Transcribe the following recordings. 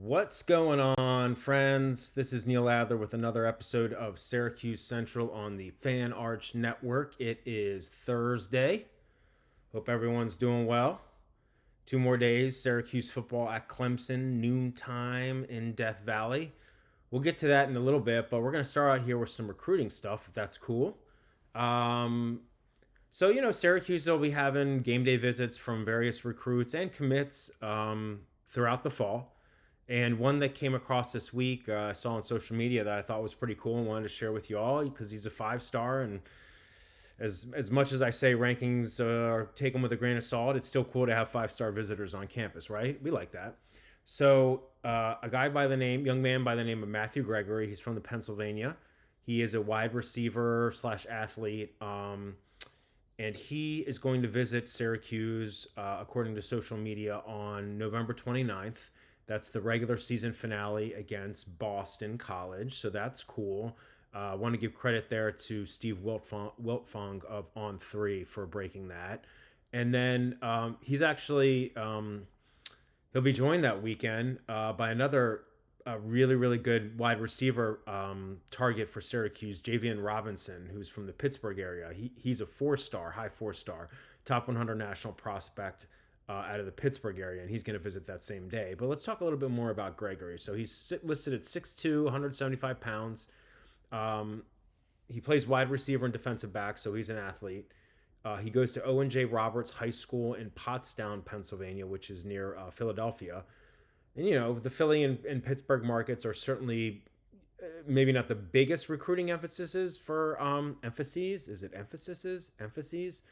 What's going on, friends? This is Neil Adler with another episode of Syracuse Central on the Fan Arch Network. It is Thursday. Hope everyone's doing well. 2 more days, Syracuse football at Clemson, noontime in Death Valley. We'll get to that in a little bit, but we're going to start out here with some recruiting stuff, if that's cool. Um, Syracuse will be having game day visits from various recruits and commits throughout the fall. And one that came across this week, I saw on social media that I thought was pretty cool and wanted to share with you all because he's a 5-star. And as much as I say rankings take them with a grain of salt, it's still cool to have 5-star visitors on campus, right? We like that. So young man by the name of Matthew Gregory, he's from the Pennsylvania. He is a wide receiver slash athlete. And he is going to visit Syracuse, according to social media, on November 29th. That's the regular season finale against Boston College, so that's cool. I want to give credit there to Steve Wiltfong of On 3 for breaking that. And then he'll be joined that weekend by another really, really good wide receiver target for Syracuse, Javian Robinson, who's from the Pittsburgh area. He's a 4-star, high 4-star, top 100 national prospect out of the Pittsburgh area, and he's going to visit that same day. But let's talk a little bit more about Gregory. So he's listed at 6'2", 175 pounds. He plays wide receiver and defensive back, so he's an athlete. He goes to Owen J. Roberts High School in Pottstown, Pennsylvania, which is near Philadelphia. And, the Philly and Pittsburgh markets are certainly maybe not the biggest recruiting emphases for emphases. Is it emphases? Emphases?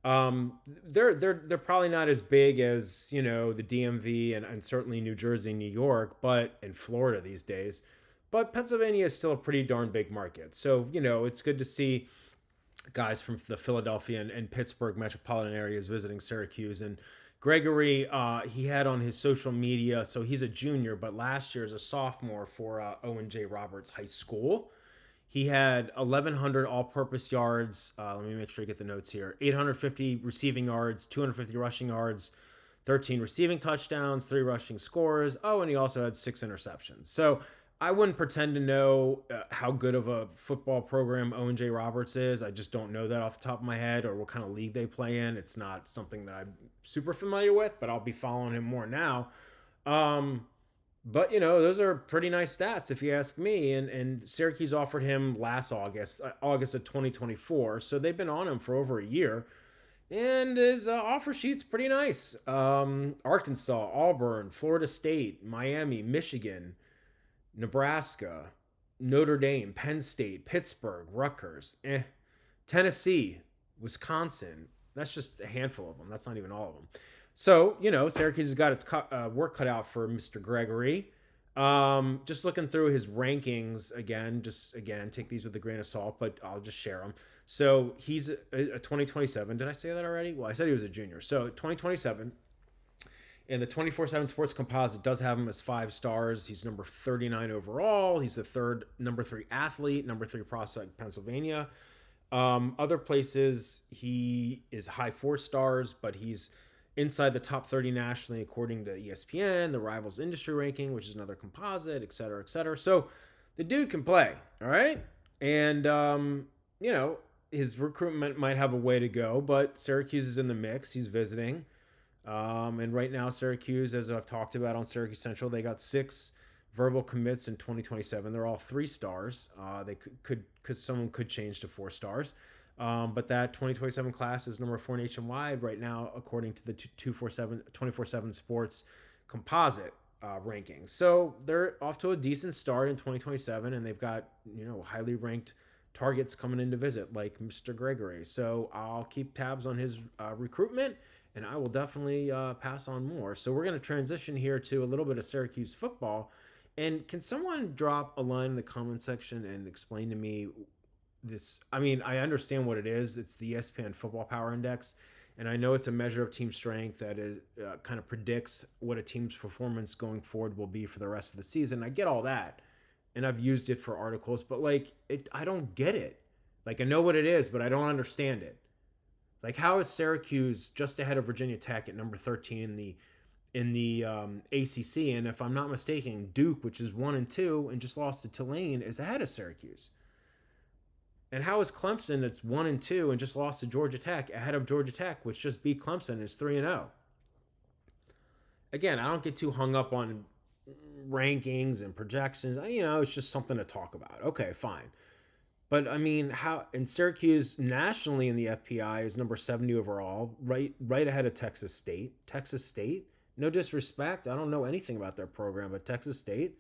They're probably not as big as the DMV and certainly New Jersey, New York, but in Florida these days. But Pennsylvania is still a pretty darn big market, so it's good to see guys from the Philadelphia and Pittsburgh metropolitan areas visiting Syracuse. And Gregory, he had on his social media, so he's a junior, but last year as a sophomore for Owen J. Roberts High School. He had 1,100 all-purpose yards. Let me make sure I get the notes here. 850 receiving yards, 250 rushing yards, 13 receiving touchdowns, 3 rushing scores. Oh, and he also had 6 interceptions. So I wouldn't pretend to know how good of a football program Owen J. Roberts is. I just don't know that off the top of my head, or what kind of league they play in. It's not something that I'm super familiar with, but I'll be following him more now. But, those are pretty nice stats if you ask me. And Syracuse offered him last August of 2024. So they've been on him for over a year. And his offer sheet's pretty nice. Arkansas, Auburn, Florida State, Miami, Michigan, Nebraska, Notre Dame, Penn State, Pittsburgh, Rutgers, Tennessee, Wisconsin. That's just a handful of them. That's not even all of them. So, Syracuse has got its work cut out for Mr. Gregory. Just looking through his rankings again, take these with a grain of salt, but I'll just share them. So he's a 2027. Did I say that already? Well, I said he was a junior. So 2027. And the 24/7 Sports Composite does have him as 5 stars. He's number 39 overall. He's the number 3 athlete, number 3 prospect, Pennsylvania. Other places, he is high 4 stars, but he's inside the top 30 nationally, according to ESPN, the Rivals Industry Ranking, which is another composite, et cetera, et cetera. So the dude can play, all right? And, his recruitment might have a way to go, but Syracuse is in the mix. He's visiting. And right now, Syracuse, as I've talked about on Syracuse Central, they got 6 verbal commits in 2027. They're all 3 stars. They could someone could change to 4 stars. But that 2027 class is number 4 nationwide right now, according to the 24/7 Sports Composite ranking. So they're off to a decent start in 2027, and they've got highly ranked targets coming in to visit, like Mr. Gregory. So I'll keep tabs on his recruitment, and I will definitely pass on more. So we're going to transition here to a little bit of Syracuse football. And can someone drop a line in the comment section and explain to me this? I mean, I understand what it is. It's the ESPN Football Power Index, and I know it's a measure of team strength that is kind of predicts what a team's performance going forward will be for the rest of the season. I get all that, and I've used it for articles, but I don't get it. I know what it is, but I don't understand it. How is Syracuse just ahead of Virginia Tech at number 13 in the in the ACC, and if I'm not mistaken, Duke, which is 1-2 and just lost to Tulane, is ahead of Syracuse. And how is Clemson, that's 1-2 and just lost to Georgia Tech, ahead of Georgia Tech, which just beat Clemson, is 3-0? Again, I don't get too hung up on rankings and projections. It's just something to talk about. Okay, fine. But I mean, how in Syracuse nationally in the FPI is number 70 overall, right ahead of Texas State. Texas State, no disrespect, I don't know anything about their program, but Texas State.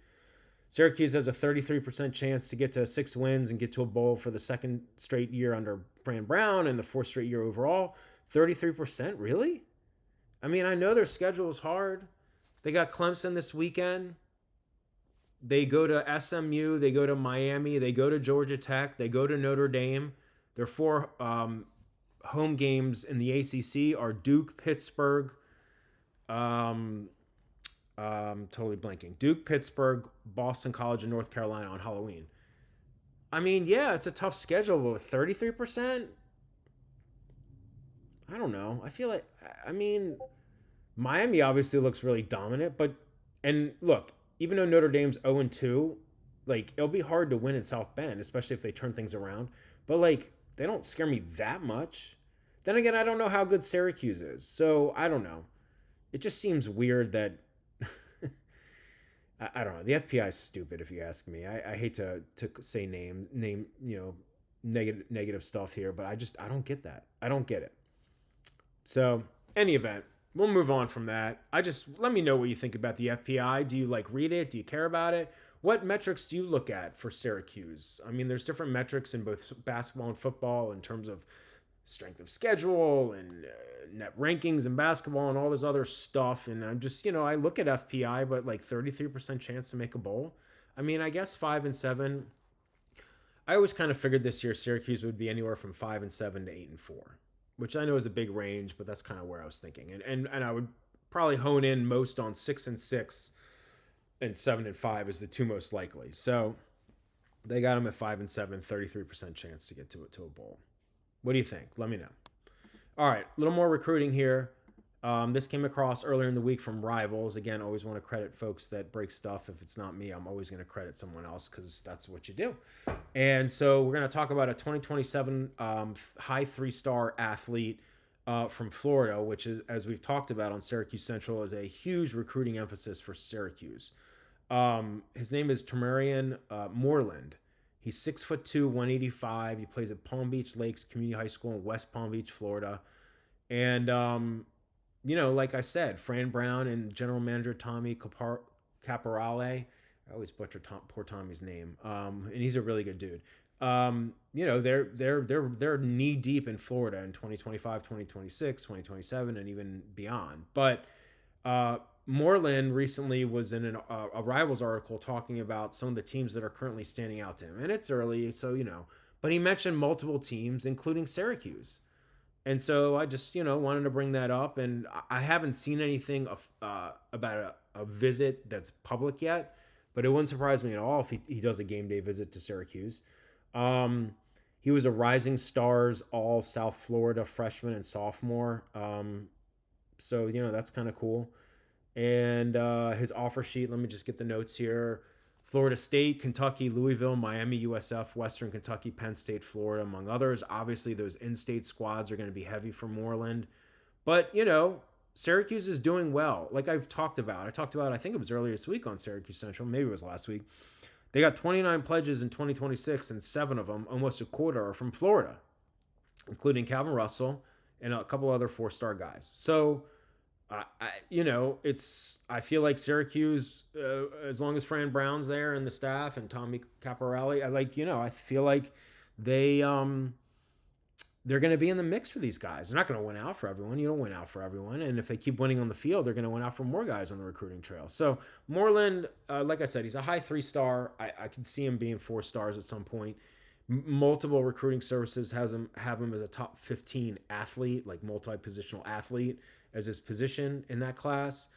Syracuse has a 33% chance to get to 6 wins and get to a bowl for the second straight year under Fran Brown and the fourth straight year overall. 33%, really? I mean, I know their schedule is hard. They got Clemson this weekend. They go to SMU, they go to Miami, they go to Georgia Tech, they go to Notre Dame. Their 4 home games in the ACC are Duke, Pittsburgh, totally blanking. Duke, Pittsburgh, Boston College, and North Carolina on Halloween. I mean, yeah, it's a tough schedule, but with 33%, I don't know. I feel like, Miami obviously looks really dominant, and look, even though Notre Dame's 0-2, like, it'll be hard to win in South Bend, especially if they turn things around. But, like, they don't scare me that much. Then again, I don't know how good Syracuse is. So, I don't know. It just seems weird that... I don't know. The FPI is stupid, if you ask me. I hate to say name, negative stuff here, but I don't get that. I don't get it. So, any event, we'll move on from that. Let me know what you think about the FPI. Do you read it? Do you care about it? What metrics do you look at for Syracuse? I mean, there's different metrics in both basketball and football in terms of strength of schedule and net rankings in basketball and all this other stuff. And I'm just, I look at FPI, but 33% chance to make a bowl. I mean, I guess 5-7. I always kind of figured this year Syracuse would be anywhere from 5-7 to 8-4. Which I know is a big range, but that's kind of where I was thinking. And I would probably hone in most on 6-6 and 7-5 as the 2 most likely. So they got them at 5-7, 33% chance to get to a bowl. What do you think? Let me know. All right, a little more recruiting here. This came across earlier in the week from Rivals. Again, always want to credit folks that break stuff. If it's not me, I'm always going to credit someone else because that's what you do. And so we're going to talk about a 2027 high 3-star athlete from Florida, which is, as we've talked about on Syracuse Central, is a huge recruiting emphasis for Syracuse. His name is Tamarian Moreland. He's 6'2", 185. He plays at Palm Beach Lakes Community High School in West Palm Beach, Florida. And, like I said, Fran Brown and General Manager Tommy Caporale, I always butcher poor Tommy's name, and he's a really good dude. They're knee deep in Florida in 2025, 2026, 2027, and even beyond. But Moreland recently was in a Rivals article talking about some of the teams that are currently standing out to him. And it's early, so, but he mentioned multiple teams, including Syracuse. And so I just, wanted to bring that up. And I haven't seen anything about a visit that's public yet, but it wouldn't surprise me at all if he does a game day visit to Syracuse. He was a Rising Stars All South Florida freshman and sophomore. So, that's kind of cool. And his offer sheet, let me just get the notes here. Florida State, Kentucky, Louisville, Miami, USF, Western Kentucky, Penn State, Florida, among others. Obviously, those in-state squads are going to be heavy for Moreland. But, Syracuse is doing well. Like I've talked about. I think it was earlier this week on Syracuse Central. Maybe it was last week. They got 29 pledges in 2026, and 7 of them, almost a quarter, are from Florida, including Calvin Russell and a couple other 4-star guys. So, I feel like Syracuse, as long as Fran Brown's there and the staff and Tommy Caporale, I feel like they're going to be in the mix for these guys. They're not going to win out for everyone. You don't win out for everyone. And if they keep winning on the field, they're going to win out for more guys on the recruiting trail. So Moreland, like I said, he's a high 3-star. I could see him being 4 stars at some point. Multiple recruiting services have him as a top 15 athlete, like multi-positional athlete, as his position in that class.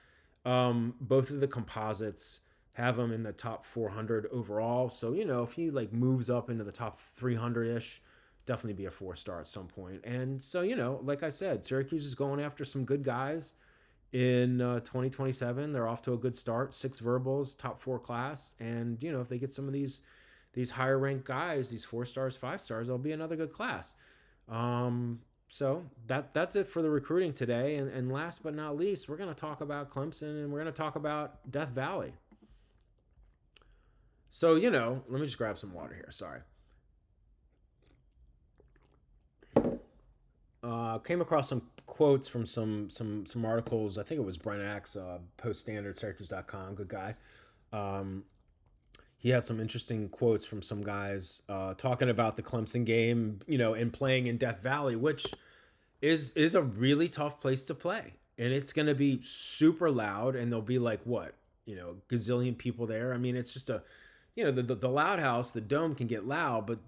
Both of the composites have him in the top 400 overall. So, if he moves up into the top 300-ish, definitely be a 4-star at some point. And so, like I said, Syracuse is going after some good guys in 2027. They're off to a good start. 6 verbals, top 4 class, and if they get some of these higher ranked guys, these 4 stars, 5 stars, they'll be another good class. So that's it for the recruiting today. And last but not least, we're going to talk about Clemson, and we're going to talk about Death Valley. So let me just grab some water here. Sorry. Came across some quotes from some articles. I think it was Brent Axe, Post Standard, Syracuse.com, good guy. He had some interesting quotes from some guys talking about the Clemson game, and playing in Death Valley, which is a really tough place to play. And it's going to be super loud, and there'll be like gazillion people there. I mean, it's just the Loud House, the Dome can get loud, but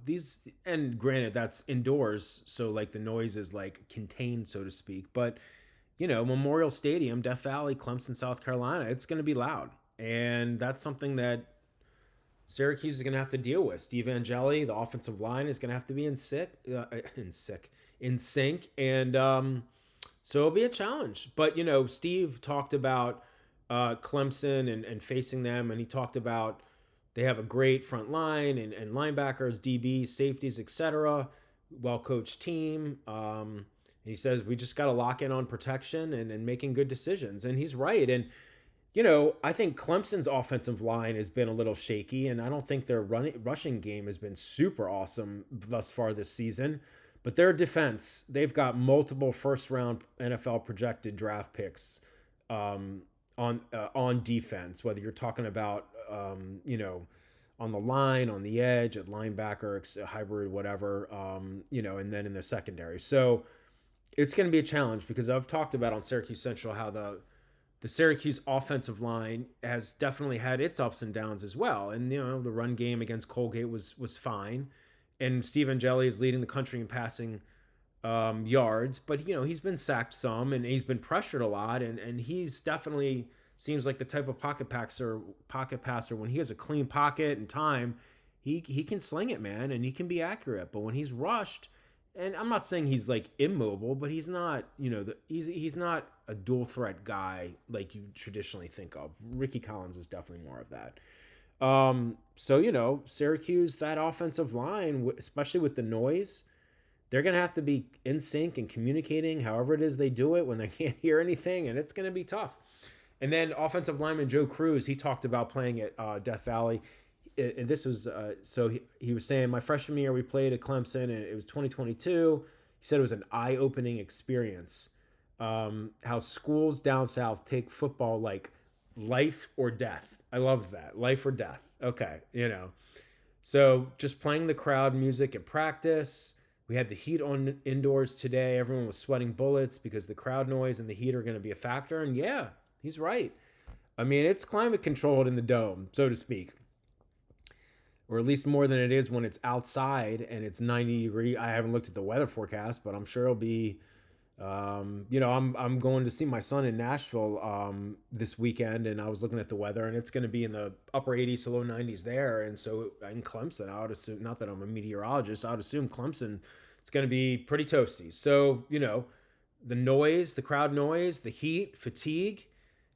and granted that's indoors, so like the noise is like contained, so to speak. But Memorial Stadium, Death Valley, Clemson, South Carolina, it's going to be loud, and that's something that Syracuse is going to have to deal with. Steve Angeli, the offensive line, is going to have to be in sync, and so it'll be a challenge. But Steve talked about Clemson and facing them, and he talked about they have a great front line and linebackers, DBs, safeties, etc. Well-coached team. And he says we just got to lock in on protection and making good decisions. And he's right. And I think Clemson's offensive line has been a little shaky, and I don't think their rushing game has been super awesome thus far this season. But their defense, they've got multiple first-round NFL projected draft picks on defense, whether you're talking about, on the line, on the edge, at linebacker, hybrid, whatever, and then in the secondary. So it's going to be a challenge because I've talked about on Syracuse Central how the Syracuse offensive line has definitely had its ups and downs as well. And, the run game against Colgate was fine. And Steve Angeli is leading the country in passing yards. But, he's been sacked some, and he's been pressured a lot. And he's definitely seems like the type of pocket passer. When he has a clean pocket and time, he can sling it, man, and he can be accurate. But when he's rushed, and I'm not saying he's like immobile, but he's not, he's not a dual threat guy like you traditionally think of. Ricky Collins is definitely more of that. So Syracuse, that offensive line, especially with the noise, they're going to have to be in sync and communicating however it is they do it when they can't hear anything, and it's going to be tough. And then offensive lineman Joe Cruz, he talked about playing at Death Valley. And this was, so he was saying, my freshman year we played at Clemson, and it was 2022. He said it was an eye-opening experience. How schools down south take football like life or death. I loved that. Life or death. Okay, So just playing the crowd music at practice. We had the heat on indoors today. Everyone was sweating bullets because the crowd noise and the heat are going to be a factor. And yeah, he's right. I mean, it's climate controlled in the Dome, so to speak. Or at least more than it is when it's outside and it's 90 degrees. I haven't looked at the weather forecast, but I'm sure it'll be, I'm going to see my son in Nashville this weekend, and I was looking at the weather, and it's going to be in the upper 80s to low 90s there. And so in Clemson, I would assume, not that I'm a meteorologist, I would assume Clemson, it's going to be pretty toasty. So, the noise, the crowd noise, the heat, fatigue.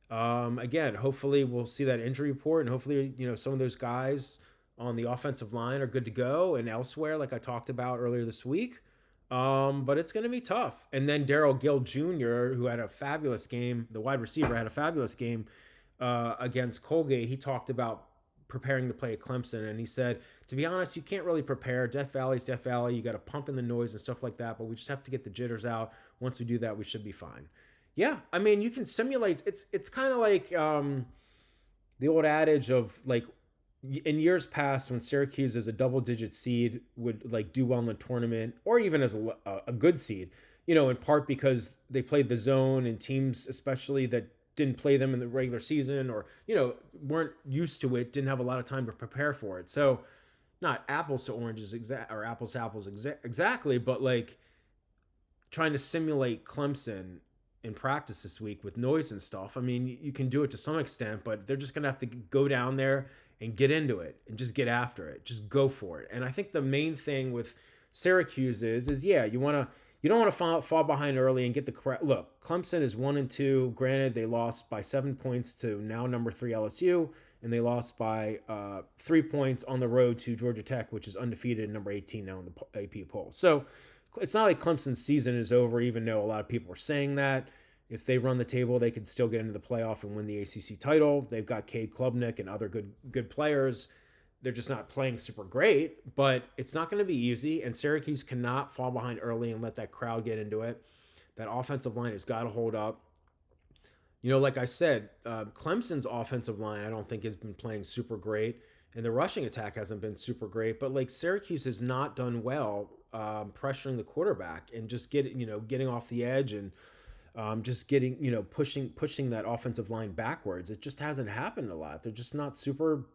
Again, hopefully we'll see that injury report, and hopefully, some of those guys on the offensive line are good to go, and elsewhere, like I talked about earlier this week. But it's going to be tough. And then Darrell Gill Jr., who had a fabulous game, the wide receiver had a fabulous game against Colgate. He talked about preparing to play at Clemson, and he said, to be honest, you can't really prepare. Death Valley's Death Valley. You got to pump in the noise and stuff like that, but we just have to get the jitters out. Once we do that, we should be fine. Yeah, I mean, you can simulate. It's kind of like the old adage of like, in years past, when Syracuse as a double-digit seed would like do well in the tournament, or even as a good seed, in part because they played the zone, and teams, especially that didn't play them in the regular season, or weren't used to it, didn't have a lot of time to prepare for it. So, not apples to oranges or apples to apples exactly, but like trying to simulate Clemson in practice this week with noise and stuff. I mean, you can do it to some extent, but they're just gonna have to go down there and get into it and just get after it. Just go for it. And I think the main thing with Syracuse is yeah, you want you don't want to fall behind early and get the correct look. Clemson is 1-2. Granted, they lost by 7 points to now number 3 LSU, and they lost by 3 points on the road to Georgia Tech, which is undefeated, number 18 now in the AP poll. So it's not like Clemson's season is over, even though a lot of people are saying that. If they run the table, they could still get into the playoff and win the ACC title. They've got Cade Klubnik and other good players. They're just not playing super great, but it's not going to be easy. And Syracuse cannot fall behind early and let that crowd get into it. That offensive line has got to hold up. Like I said, Clemson's offensive line I don't think has been playing super great, and the rushing attack hasn't been super great. But like Syracuse has not done well pressuring the quarterback and just getting off the edge and just getting pushing that offensive line backwards. It just hasn't happened a lot. They're just not super.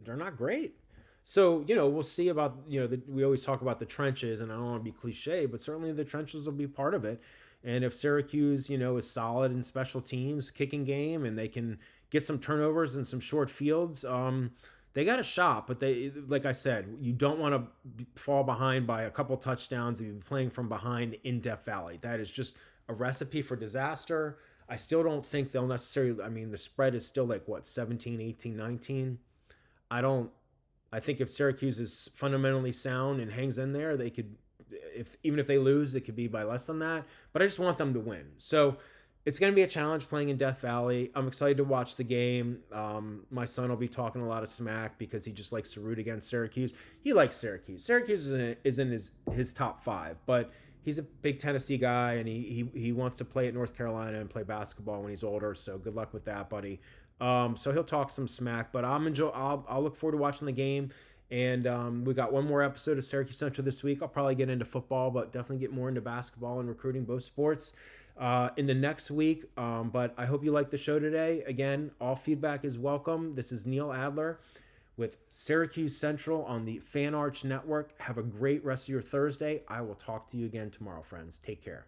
They're not great. So, we'll see about, we always talk about the trenches, and I don't want to be cliche, but certainly the trenches will be part of it. And if Syracuse, is solid in special teams, kicking game, and they can get some turnovers and some short fields, they got a shot. But like I said, you don't want to fall behind by a couple touchdowns and be playing from behind in Death Valley. That is just a recipe for disaster. I still don't think they'll necessarily, the spread is still like, 17, 18, 19. I think if Syracuse is fundamentally sound and hangs in there, they could, even if they lose, it could be by less than that. But I just want them to win. So it's going to be a challenge playing in Death Valley. I'm excited to watch the game. My son will be talking a lot of smack because he just likes to root against Syracuse. He likes Syracuse. Syracuse is in his top 5, but he's a big Tennessee guy, and he wants to play at North Carolina and play basketball when he's older. So good luck with that, buddy. So he'll talk some smack, but I'll look forward to watching the game. And we got one more episode of Syracuse Central this week. I'll probably get into football, but definitely get more into basketball and recruiting, both sports, into next week. But I hope you liked the show today. Again, all feedback is welcome. This is Neil Adler with Syracuse Central on the Fan Arch Network. Have a great rest of your Thursday. I will talk to you again tomorrow, friends. Take care.